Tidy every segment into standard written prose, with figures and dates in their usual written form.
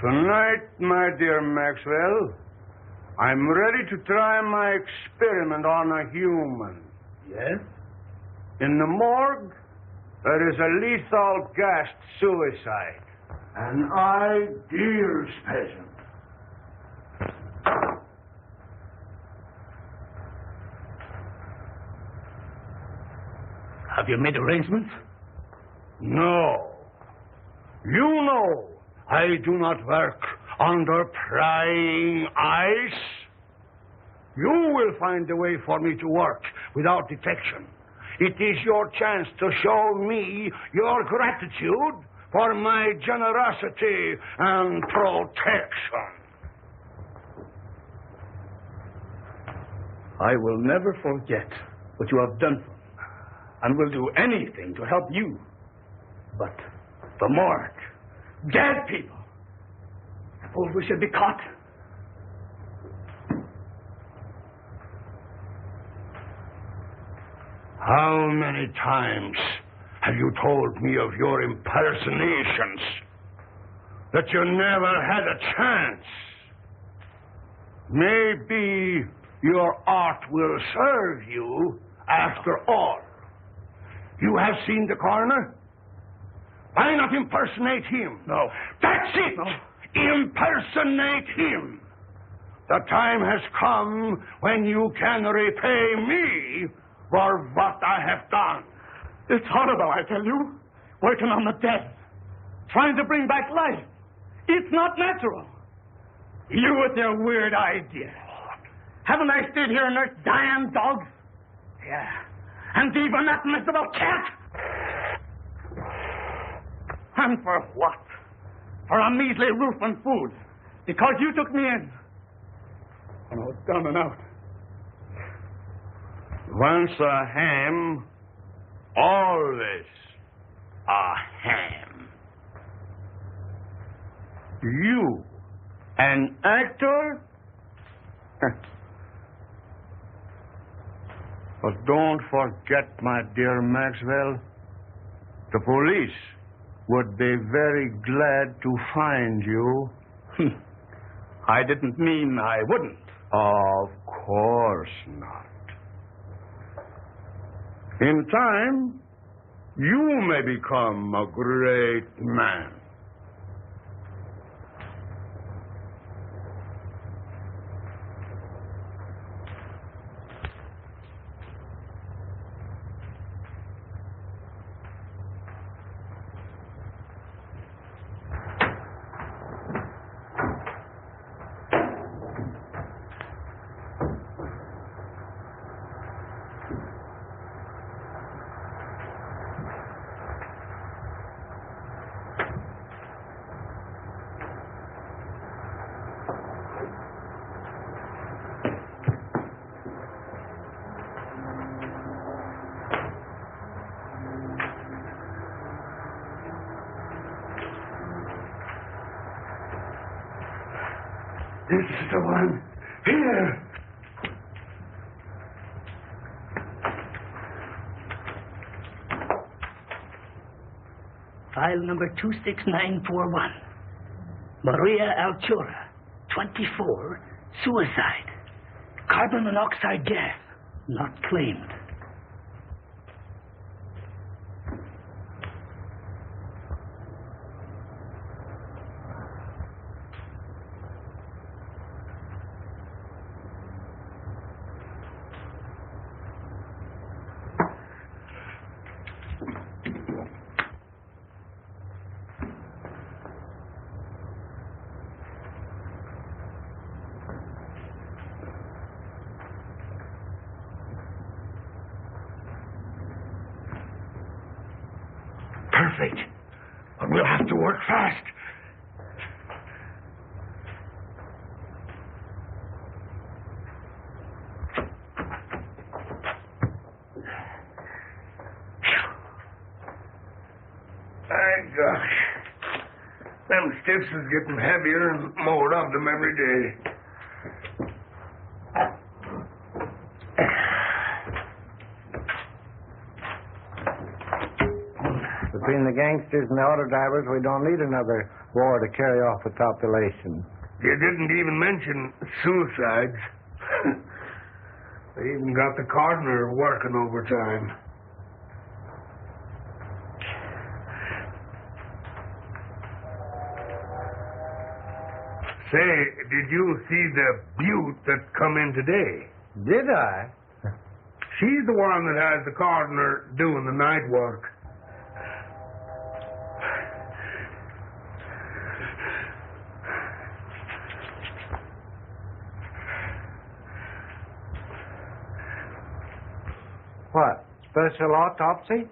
Tonight, my dear Maxwell, I'm ready to try my experiment on a human. Yes? In the morgue, there is a lethal gas suicide. An ideal patient. Have you made arrangements? No. You know I do not work under prying eyes. You will find a way for me to work without detection. It is your chance to show me your gratitude for my generosity and protection. I will never forget what you have done for me, and will do anything to help you. But the morgue, dead people, suppose we should be caught? How many times have you told me of your impersonations? That you never had a chance? Maybe your art will serve you after all. You have seen the coroner? Why not impersonate him? No. That's it! No. Impersonate him! The time has come when you can repay me for what I have done. It's horrible, I tell you. Working on the dead. Trying to bring back life. It's not natural. You with your weird ideas. Haven't I stayed here and nursed dying dogs? Yeah. And even that miserable cat? And for what? For a measly roof and food. Because you took me in. And I was down and out. Once a ham, always a ham. You, an actor? But don't forget, my dear Maxwell, the police would be very glad to find you. I didn't mean I wouldn't. Of course not. In time, you may become a great man. This is the one. Here. File number 26941. Maria Altura, 24, suicide. Carbon monoxide gas, not claimed. Perfect. But we'll have to work fast. My gosh. Them stiffs is getting heavier and more of them every day. Between the gangsters and the auto drivers, we don't need another war to carry off the population. You didn't even mention suicides. They even got the coroner working overtime. Say, did you see the beaut that come in today? Did I? She's the one that has the coroner doing the night work. What? Special autopsy?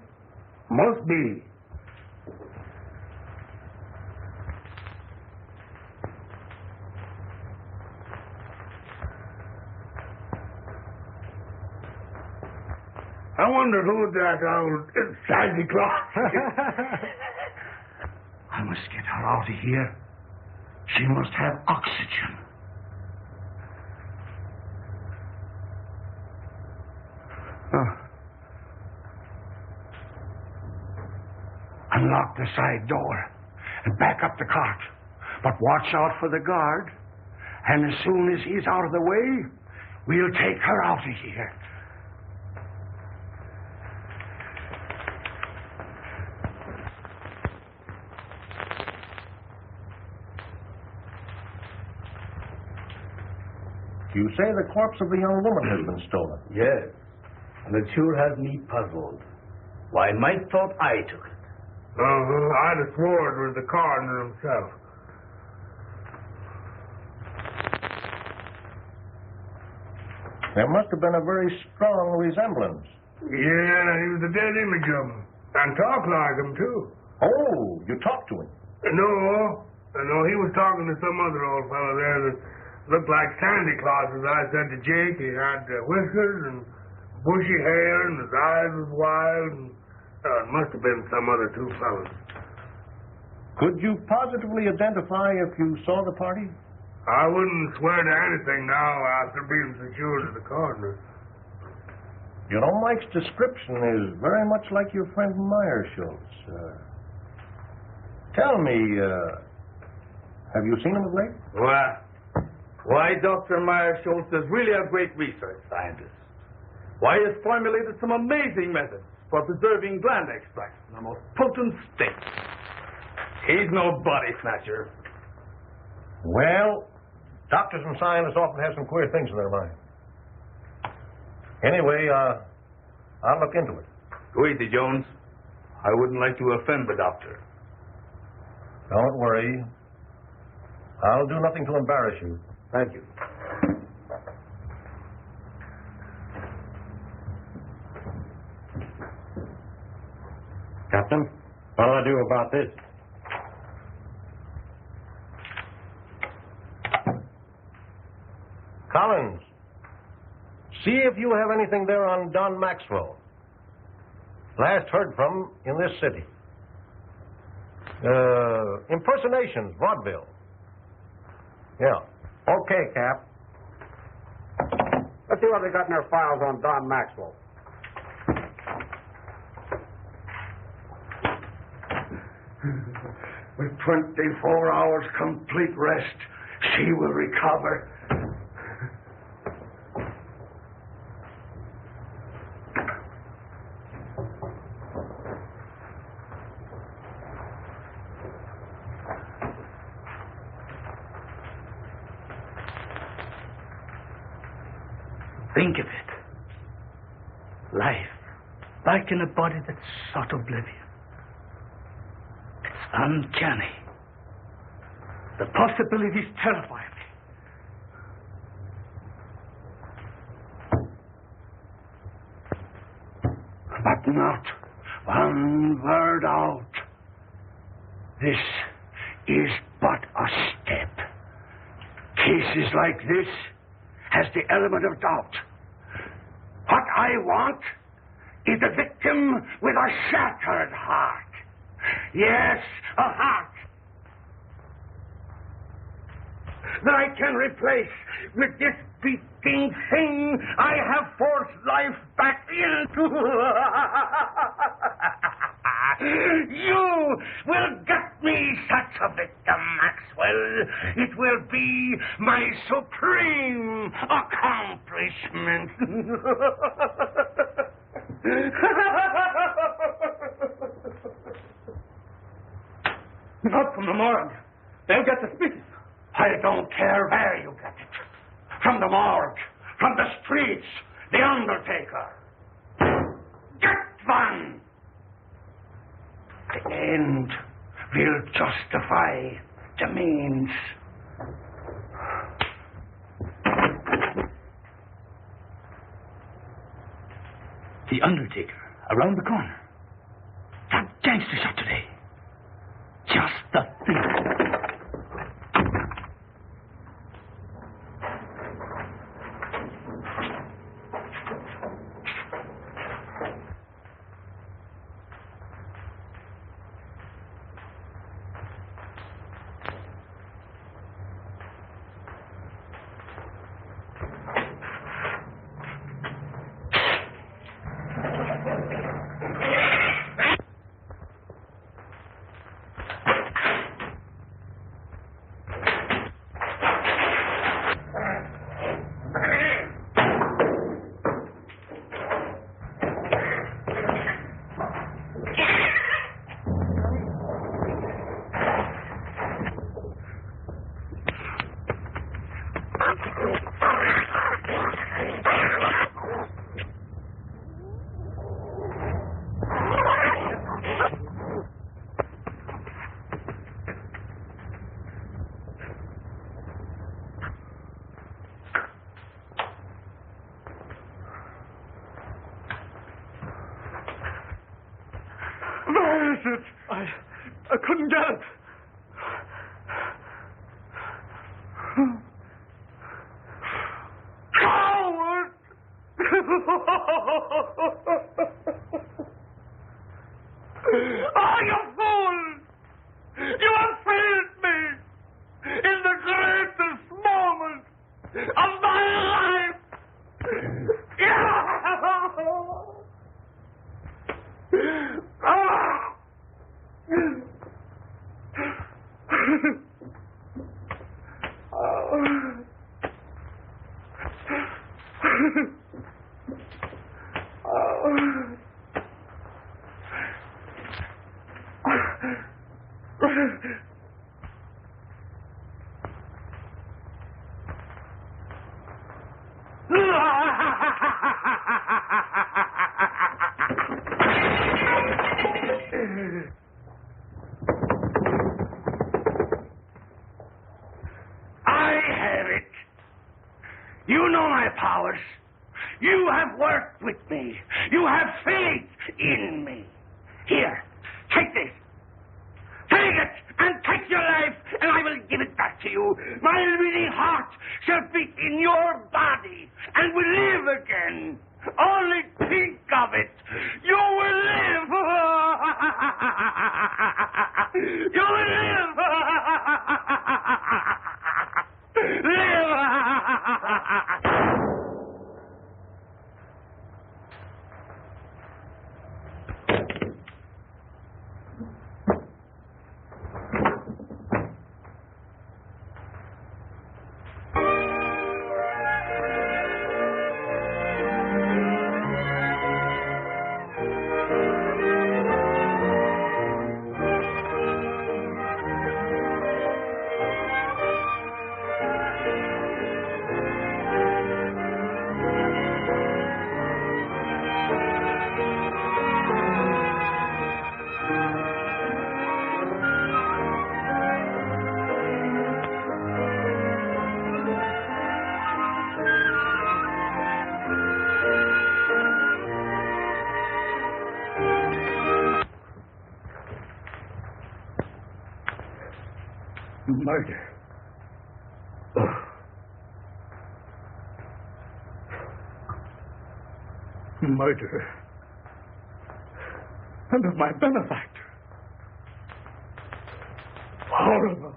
Must be. I wonder who that old Santa Claus is. I must get her out of here. She must have oxygen. Unlock the side door and back up the cart. But watch out for the guard. And as soon as he's out of the way, we'll take her out of here. You say the corpse of the young woman has been stolen? Yes. And it sure has me puzzled. Why, Mike thought I took it. I'd have swore it was the coroner himself. There must have been a very strong resemblance. Yeah, he was a dead image of him. And talked like him, too. Oh, you talked to him? No, he was talking to some other old fellow there that looked like Santa Claus, as I said to Jake. He had whiskers and bushy hair, and his eyes was wild, and it must have been some other two fellows. Could you positively identify if you saw the party? I wouldn't swear to anything now after being secured to the coroner. You know, Mike's description is very much like your friend Meyerschultz. Tell me, have you seen him of late? Why, Dr. Meyerschultz is really a great research scientist. Why, he has formulated some amazing methods for preserving gland extracts in the most potent state. He's no body snatcher. Well, doctors and scientists often have some queer things in their mind. Anyway, I'll look into it. Go easy, Jones. I wouldn't like to offend the doctor. Don't worry. I'll do nothing to embarrass you. Thank you. Captain, what'll I do about this? Collins, see if you have anything there on Don Maxwell. Last heard from in this city. Impersonations, vaudeville. Yeah. Okay, Cap. Let's see what they got in their files on Don Maxwell. With 24 hours complete rest, she will recover. Think of it. Life, back in a body that sought oblivion. It's uncanny. The possibilities terrify me. But not one word out. This is but a step. Cases like this has the element of doubt. What I want is a victim with a shattered heart. Yes, a heart that I can replace with this beating thing I have forced life back into. You will get me such a victim, Maxwell. It will be my supreme accomplishment. Not from the morgue. They'll get suspicious. I don't care where you get it. From the morgue, from the streets, the undertaker. Get one! The end will justify the means. The undertaker, around the corner. That gangster shot today. Just the thing. Where is it? I couldn't get it. Coward! Oh, you fool! You have failed me in the greatest moment of my life! I have it. You know my powers. You have worked with me. You have faith in me. Here, take this. Take it and take your life, and I will give it back to you. My living heart shall beat in your body and will live again. Only think of it. You will live. You will live. Live. Murder. Oh. Murder. And of my benefactor. Horrible.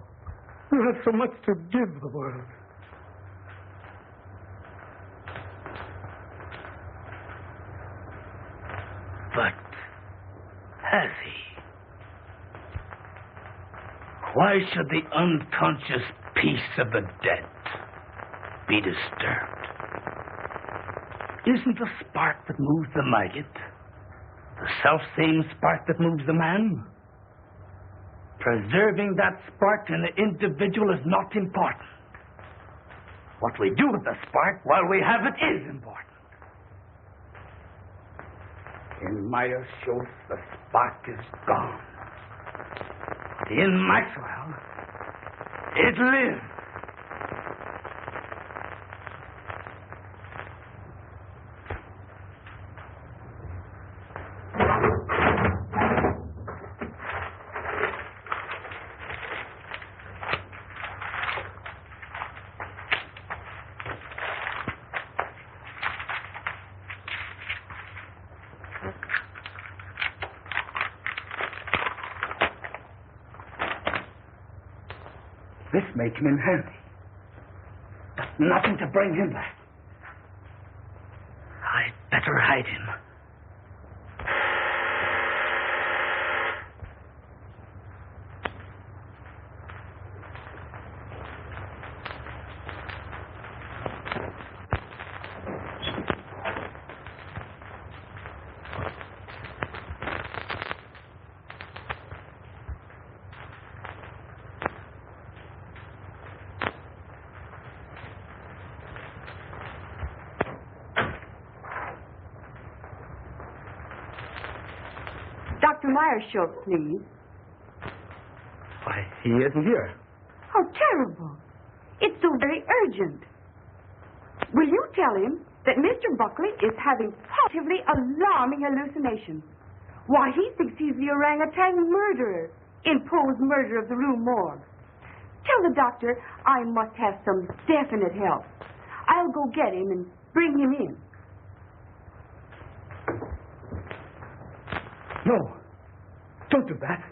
You have so much to give the world. But has he? Why should the unconscious peace of the dead be disturbed? Isn't the spark that moves the maggot the self-same spark that moves the man? Preserving that spark in the individual is not important. What we do with the spark while we have it is important. In Meyer-Schultz, the spark is gone. But in Maxwell, it lives. This may come in handy. But nothing to bring him back. I'd better hide him. Dr. Meyer-Schultz, please. Why, he isn't here. How terrible. It's so very urgent. Will you tell him that Mr. Buckley is having positively alarming hallucinations? Why, he thinks he's the orangutan murderer in Poe's murder of the Rue Morgue. Tell the doctor I must have some definite help. I'll go get him and bring him in. No. Don't do that.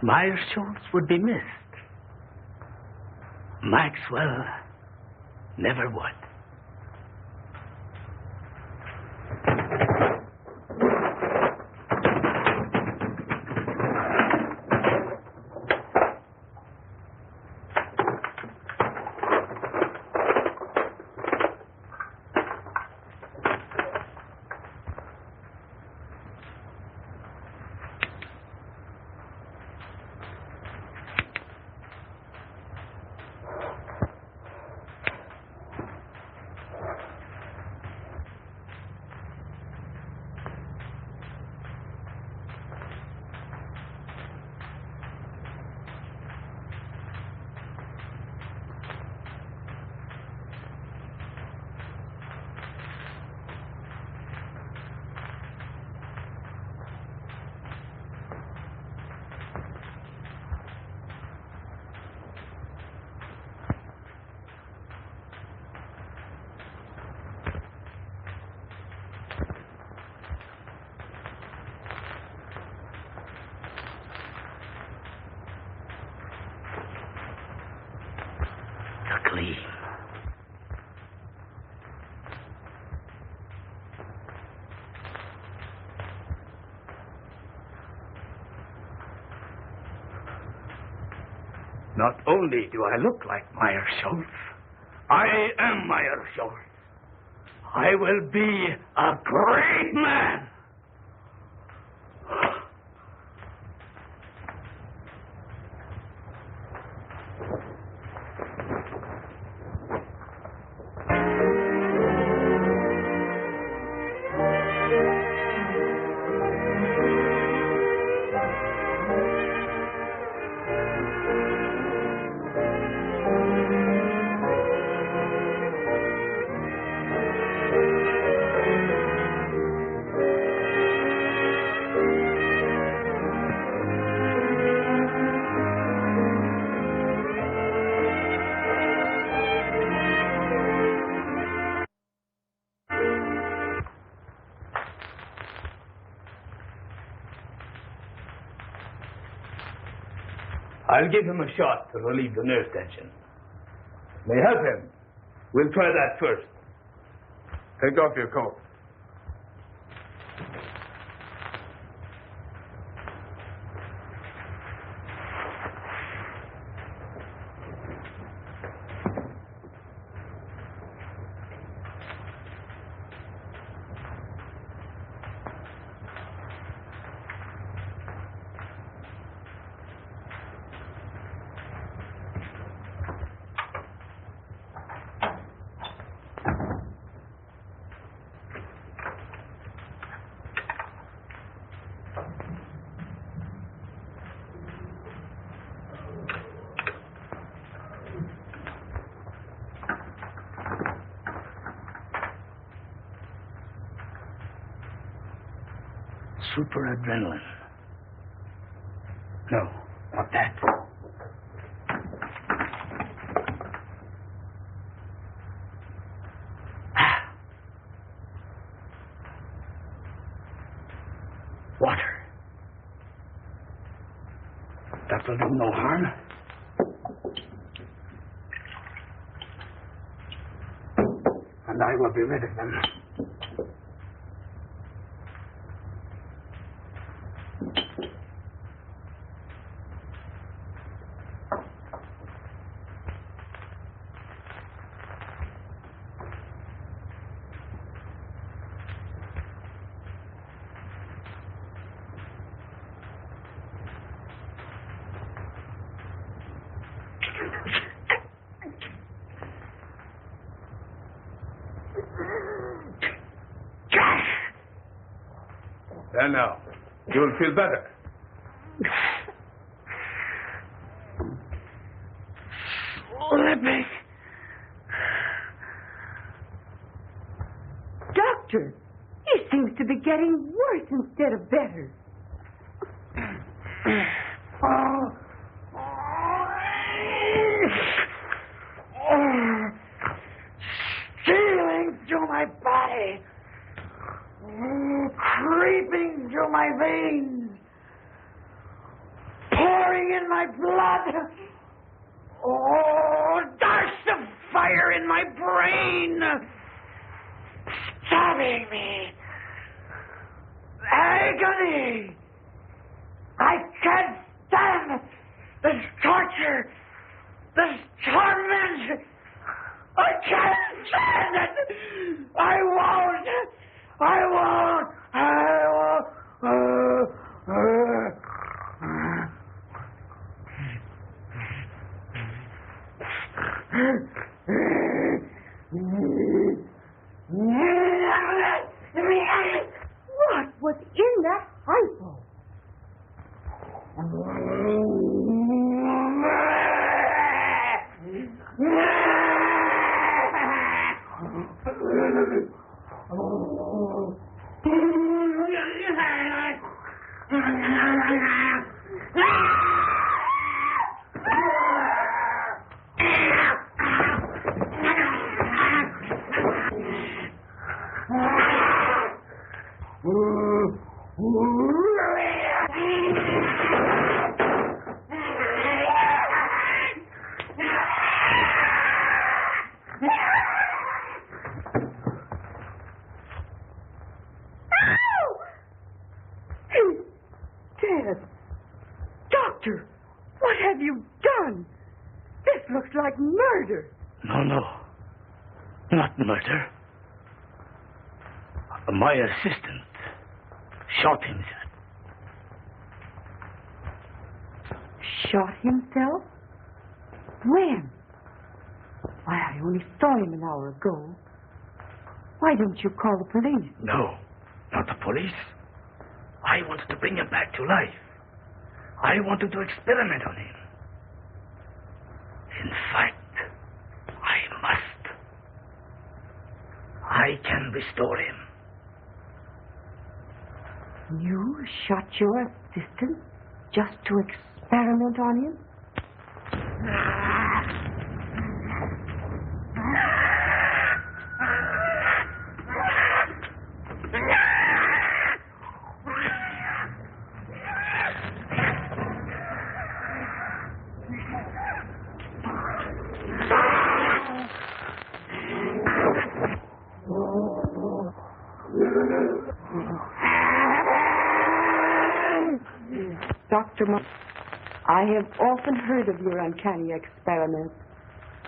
Meyer-Schultz would be missed. Maxwell never would. Gleam. Not only do I look like Meyer-Schultz, I am Meyer-Schultz. I will be a great man. I'll give him a shot to relieve the nerve tension. May help him. We'll try that first. Take off your coat. Super adrenaline. No, not that. Water. That will do no harm. And I will be rid of them. And now, you'll feel better. Slipping. Doctor, he seems to be getting worse instead of better. Stealing through my body. Creeping through my veins, pouring in my blood. Oh, darts of fire in my brain, stabbing me. Agony. I can't stand this torture, this torment. I can't stand it. I won't. What was in that hypo? Doctor, what have you done? This looks like murder. No. Not murder. My assistant shot himself. Shot himself? When? Why, I only saw him an hour ago. Why didn't you call the police? No, not the police. I wanted to bring him back to life. I wanted to experiment on him. In fact, I must. I can restore him. You shot your assistant just to experiment on him? Dr. I have often heard of your uncanny experiments,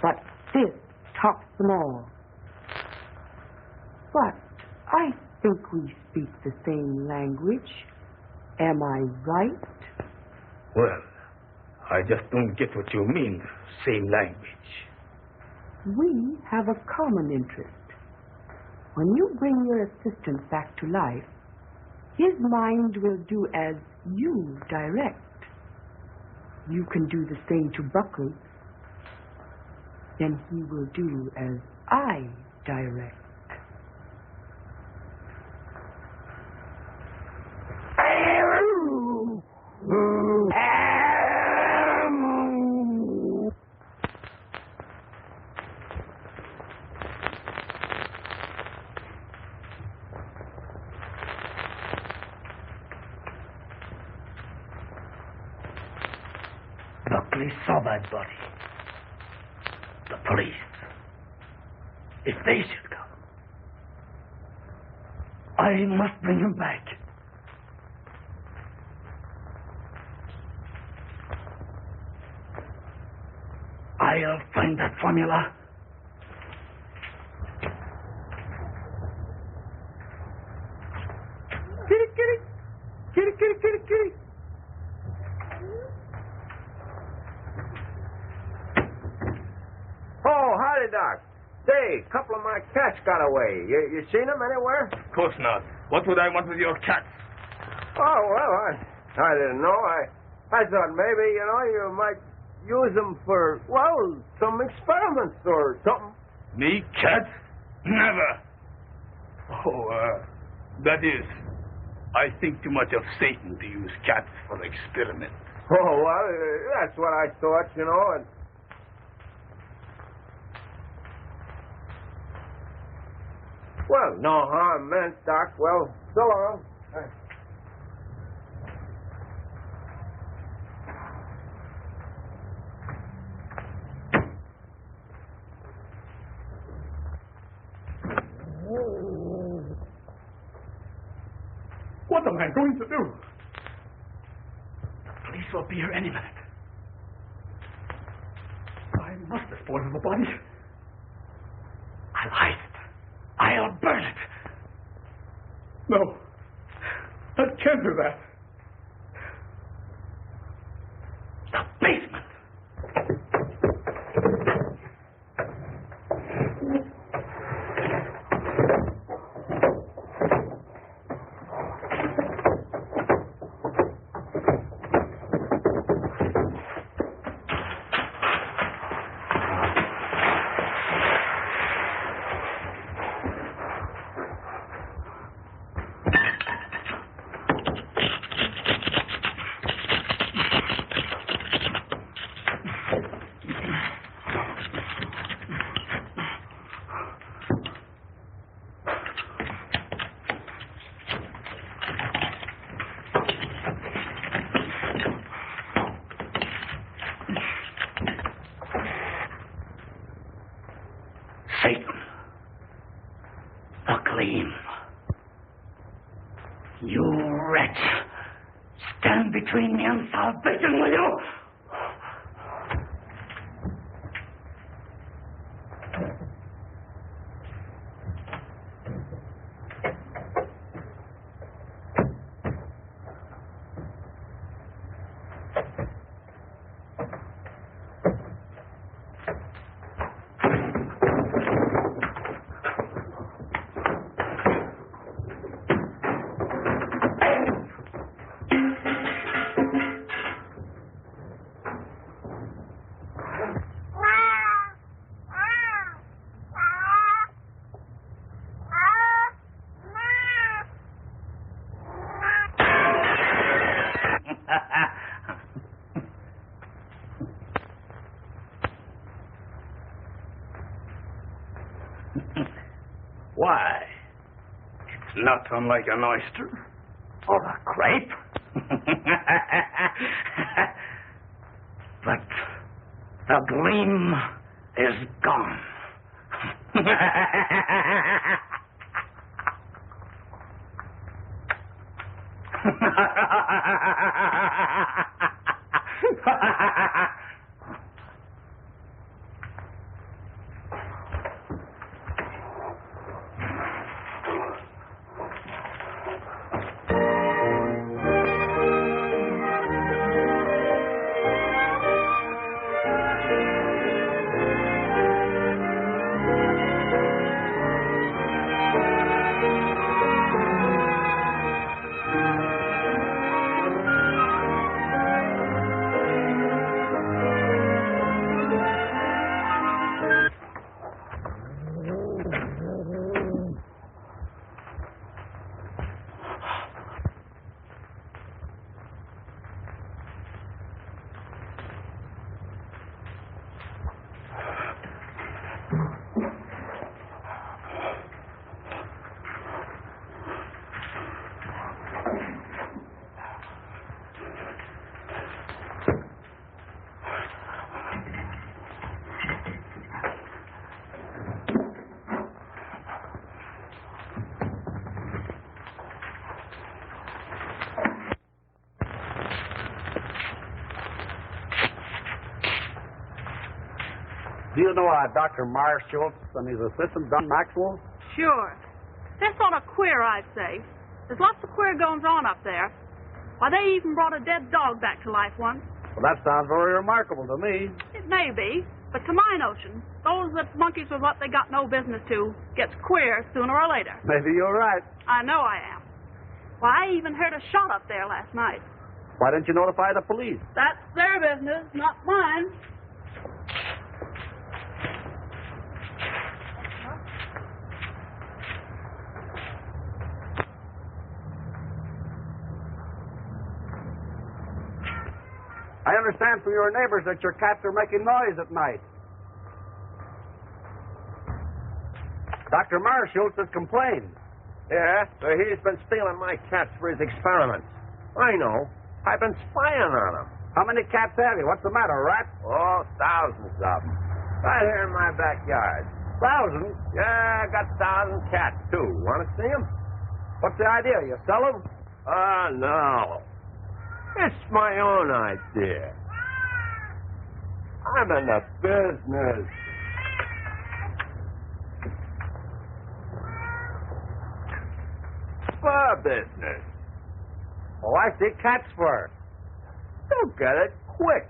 but this tops them all. But I think we speak the same language. Am I right? Well, I just don't get what you mean, same language. We have a common interest. When you bring your assistant back to life, his mind will do as you direct. You can do the same to Buckley. Then he will do as I direct. Buckley saw that body. The police. If they should come, I must bring him back. I'll find that formula. Kitty. Oh, howdy, Doc. Say, a couple of my cats got away. You seen them anywhere? Of course not. What would I want with your cats? Oh, well, I didn't know. I thought maybe, you might use them for, well, some experiments or something. Me, cats? Never. That is, I think too much of Satan to use cats for experiments. Oh, well, that's what I thought, and... Well, no harm meant, Doc. Well, so long. What am I going to do? The police will be here any minute. I must dispose of the body. I'll hide it. I'll burn it. No. I can't do that. The basement. Satan. The gleam. You wretch. Stand between me and salvation, will you? Why? It's not unlike an oyster or a grape. But the gleam is gone. Do you know Dr. Marshall and his assistant, Don Maxwell? Sure. They're sort of queer, I'd say. There's lots of queer goings-on up there. Why, they even brought a dead dog back to life once. Well, that sounds very remarkable to me. It may be, but to my notion, those that monkeys with what they got no business to gets queer sooner or later. Maybe you're right. I know I am. Why, I even heard a shot up there last night. Why didn't you notify the police? That's their business, not mine. I understand from your neighbors that your cats are making noise at night. Dr. Marshall has complained. Yeah, so he's been stealing my cats for his experiments. I know. I've been spying on him. How many cats have you? What's the matter, rat? Oh, thousands of them. Right here in my backyard. Thousands? Yeah, I got 1,000 cats, too. Want to see them? What's the idea? You sell them? No. It's my own idea. I'm in the business. Fur business. Oh, I see. Cats fur. You'll get it quick.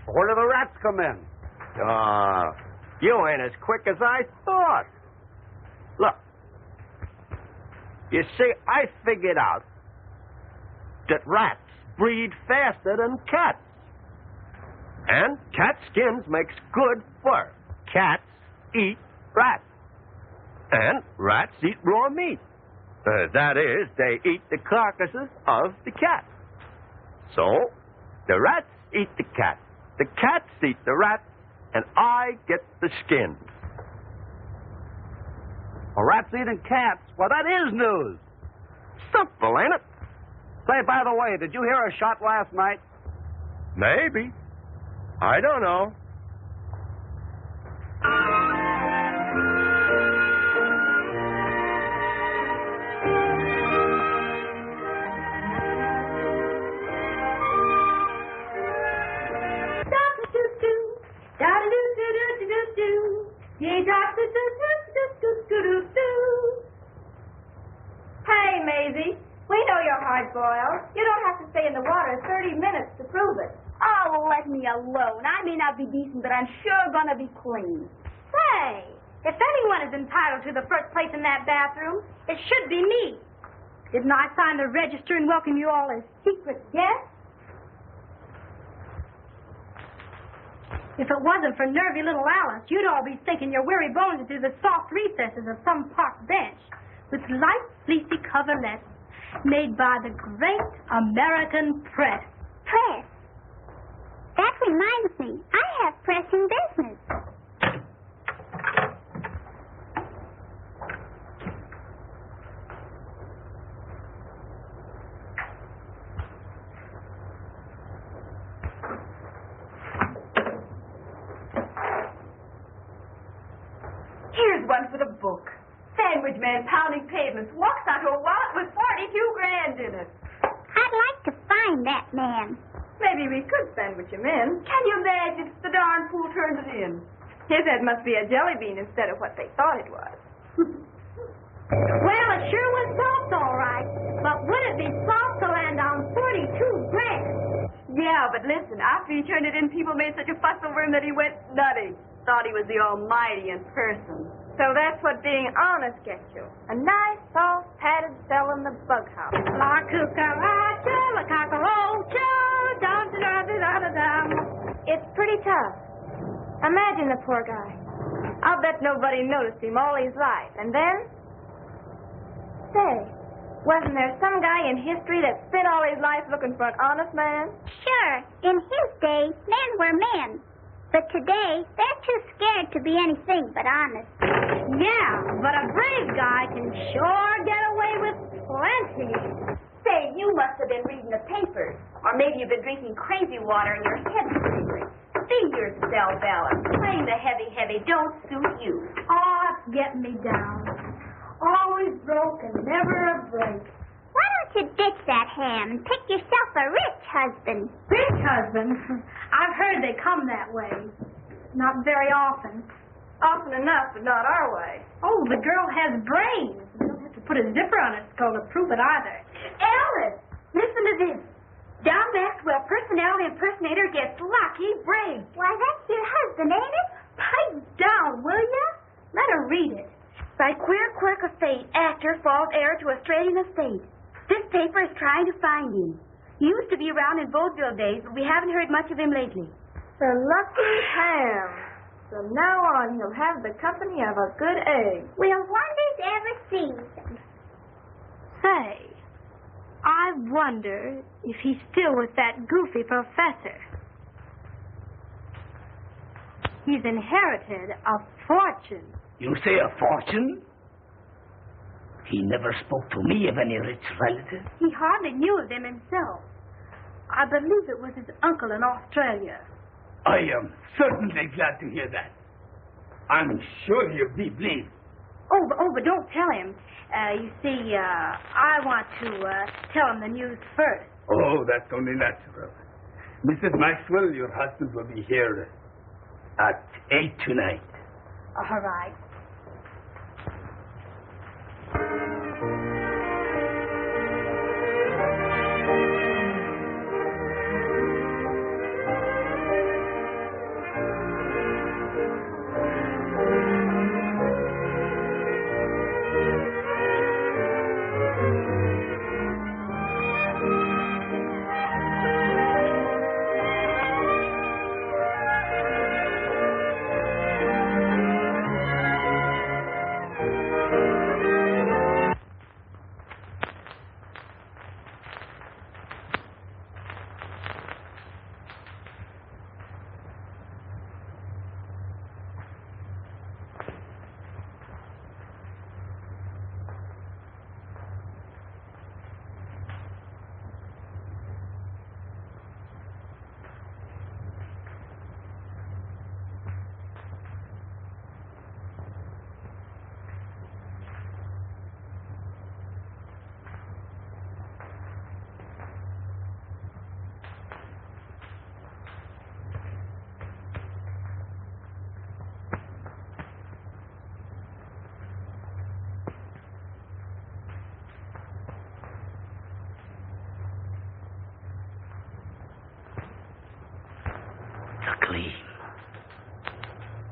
Where do the rats come in? You ain't as quick as I thought. Look. You see, I figured out that rats breed faster than cats. And cat skins makes good fur. Cats eat rats. And rats eat raw meat. That is, they eat the carcasses of the cat. So, the rats eat the cat. The cats eat the rats, and I get the skins. Well, rats eating cats? Well, that is news. Simple, ain't it? Say, by the way, did you hear a shot last night? Maybe. I don't know. Hey, Maisie. We know you're hard-boiled. You don't have to stay in the water 30 minutes to prove it. Oh, let me alone. I may not be decent, but I'm sure gonna be clean. Say, if anyone is entitled to the first place in that bathroom, it should be me. Didn't I sign the register and welcome you all as secret guests? If it wasn't for nervy little Alice, you'd all be sinking your weary bones into the soft recesses of some park bench with light, fleecy coverlets made by the great American press. Press? That reminds me, I have pressing business. Here's one for the book. Sandwich man pounding pavements walks onto a wallet with 42 grand in it. find that man. Maybe we could sandwich him in. Can you imagine if the darn fool turned it in? His head must be a jelly bean instead of what they thought it was. Well, it sure was soft, all right. But would it be soft to land on 42 grand? Yeah, but listen, after he turned it in, people made such a fuss over him that he went nutty. Thought he was the Almighty in person. So that's what being honest gets you. A nice, soft, padded cell in the bug house. La cucaracha, la cockroacha, da-da-da-da-da-da. It's pretty tough. Imagine the poor guy. I'll bet nobody noticed him all his life. And then? Say, wasn't there some guy in history that spent all his life looking for an honest man? Sure, in his day, men were men. But today, they're too scared to be anything but honest. Yeah, but a brave guy can sure get away with plenty. Say, you must have been reading the papers. Or maybe you've been drinking crazy water and your head's crazy. Be yourself, Alice. Playing the heavy don't suit you. Oh, it's getting me down. Always broke and never a break. Why don't you ditch that ham and pick yourself a rich husband? Rich husband? I've heard they come that way. Not very often. Often enough, but not our way. Oh, the girl has brains. You don't have to put a zipper on her skull to prove it either. Alice, listen to this. Don Maxwell, personality impersonator, gets lucky break. Why, that's your husband, ain't it? Pipe down, will ya? Let her read it. By queer quirk of fate, actor falls heir to Australian estate. This paper is trying to find him. He used to be around in vaudeville days, but we haven't heard much of him lately. The lucky ham. From now on, he'll have the company of a good egg. Will wonders ever cease? Say, I wonder if he's still with that goofy professor. He's inherited a fortune. You say a fortune? He never spoke to me of any rich relatives. He hardly knew of them himself. I believe it was his uncle in Australia. I am certainly glad to hear that. I'm sure he'll be pleased. But don't tell him. You see, I want to tell him the news first. Oh, that's only natural. Mrs. Maxwell, your husband will be here at 8 tonight. All right.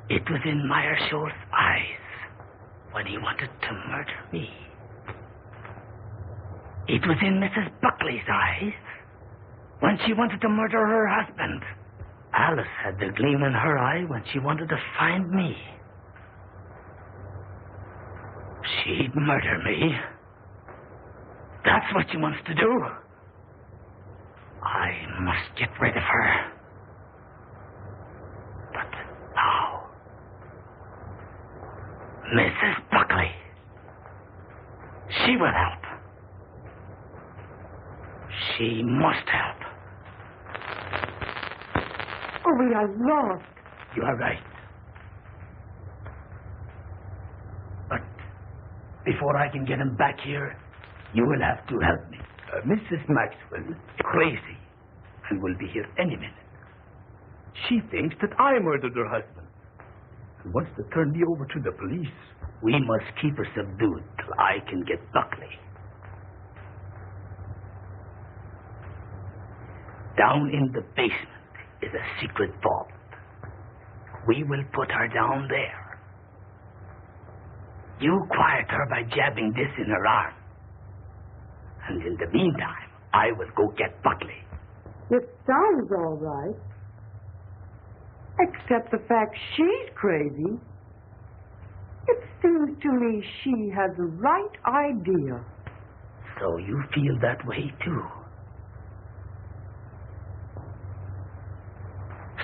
It was in Meyershaw's eyes when he wanted to murder me. It was in Mrs. Buckley's eyes when she wanted to murder her husband. Alice had the gleam in her eye when she wanted to find me. She'd murder me. That's what she wants to do. I must get rid of her. But how? Mrs. Buckley. She will help. She must help. Oh, we are lost. You are right. But before I can get him back here, you will have to help me. Mrs. Maxwell is crazy and will be here any minute. She thinks that I murdered her husband and wants to turn me over to the police. We must keep her subdued till I can get Buckley. Down in the basement is a secret vault. We will put her down there. You quiet her by jabbing this in her arm. And in the meantime, I will go get Buckley. It sounds all right. Except the fact she's crazy. It seems to me she has the right idea. So you feel that way, too.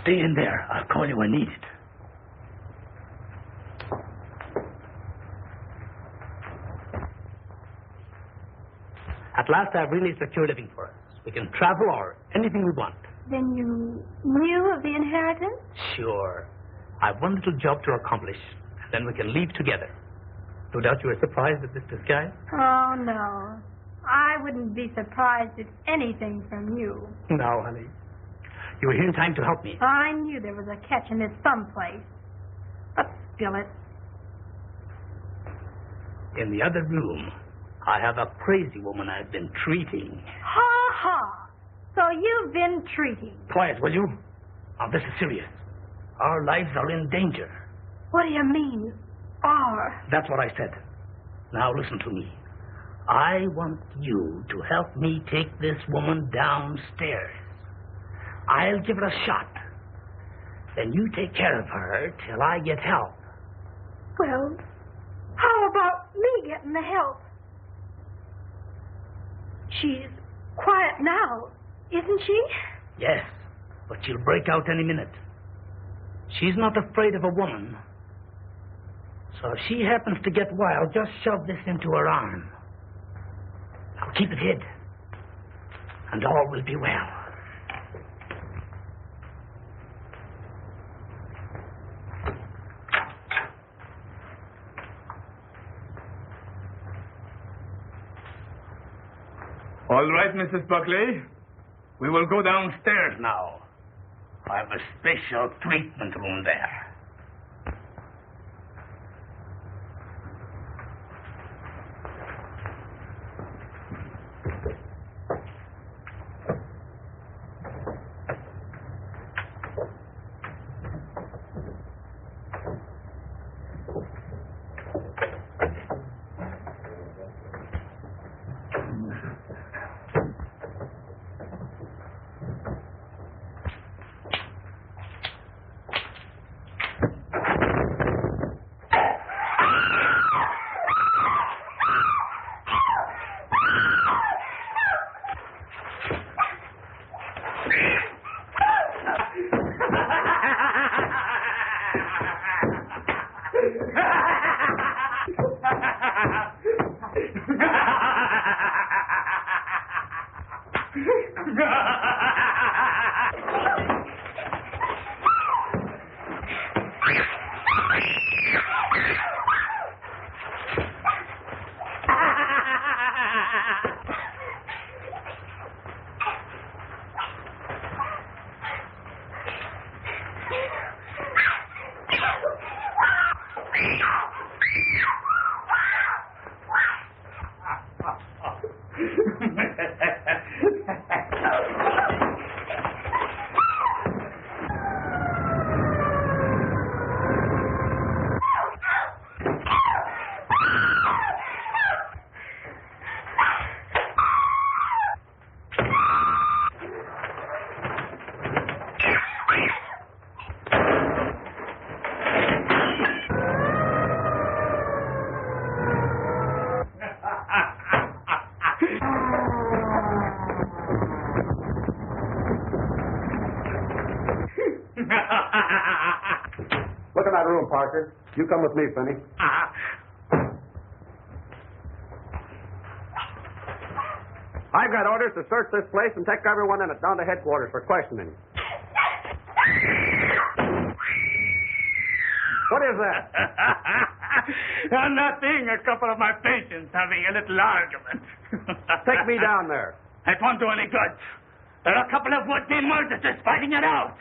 Stay in there. I'll call you when needed. At last, I've really secured living for us. We can travel or anything we want. Then you knew of the inheritance? Sure. I've one little job to accomplish, and then we can leave together. No doubt you were surprised at this disguise? Oh, no. I wouldn't be surprised at anything from you. No, honey. You were here in time to help me. I knew there was a catch in this someplace. But spill it. In the other room, I have a crazy woman I've been treating. Ha ha! So you've been treating. Quiet, will you? Now, this is serious. Our lives are in danger. What do you mean, are? That's what I said. Now, listen to me. I want you to help me take this woman downstairs. I'll give her a shot. Then you take care of her till I get help. Well, how about me getting the help? She's quiet now, isn't she? Yes, but she'll break out any minute. She's not afraid of a woman. So if she happens to get wild, just shove this into her arm. Now keep it hid, and all will be well. All right, Mrs. Buckley. We will go downstairs now. I have a special treatment room there. Look in that room, Parker. You come with me, Finney. I've got orders to search this place and take everyone in it down to headquarters for questioning. What is that? Nothing. A couple of my patients having a little argument. Take me down there. It won't do any good. There are a couple of would-be murderers fighting it out.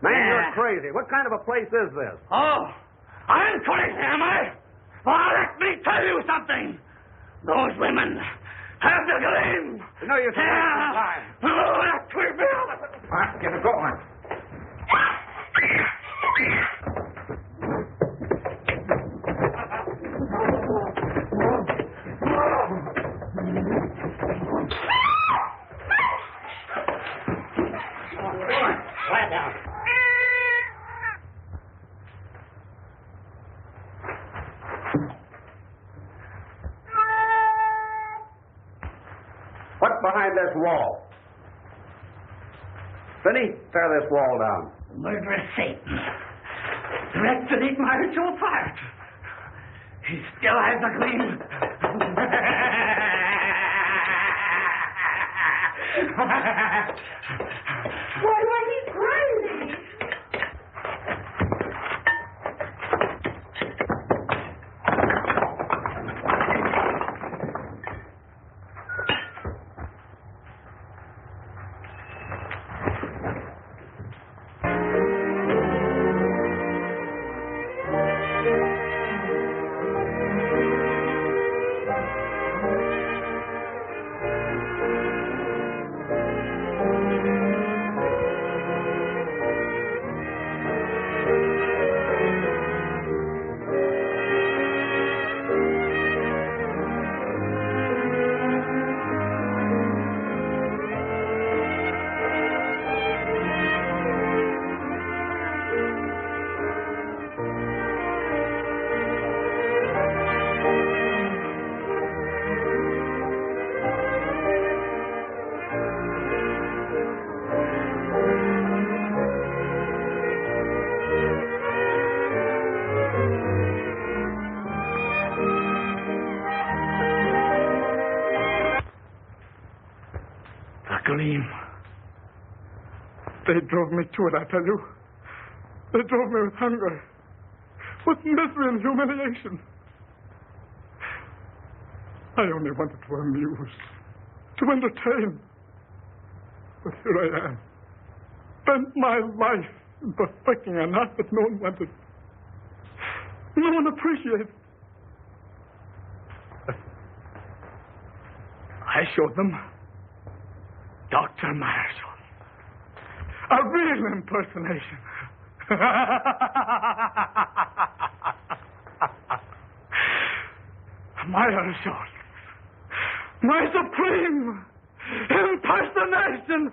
Man, you're crazy. What kind of a place is this? Oh, I'm crazy, am I? Well, let me tell you something. Those women have the gleam. No, you're wasting time. Oh, that will be all of it. All right, get it going. Lie down. What's behind this wall? Finney, tear this wall down. Murderous Satan. Direct to eat my ritual apart. He still has a gleam. Why, he's crazy. They drove me to it, I tell you. They drove me with hunger, with misery and humiliation. I only wanted to amuse, to entertain. But here I am, spent my life in perfecting an art that no one wanted. No one appreciated. I showed them Dr. Marshall. A real impersonation. My Marshall. My supreme impersonation.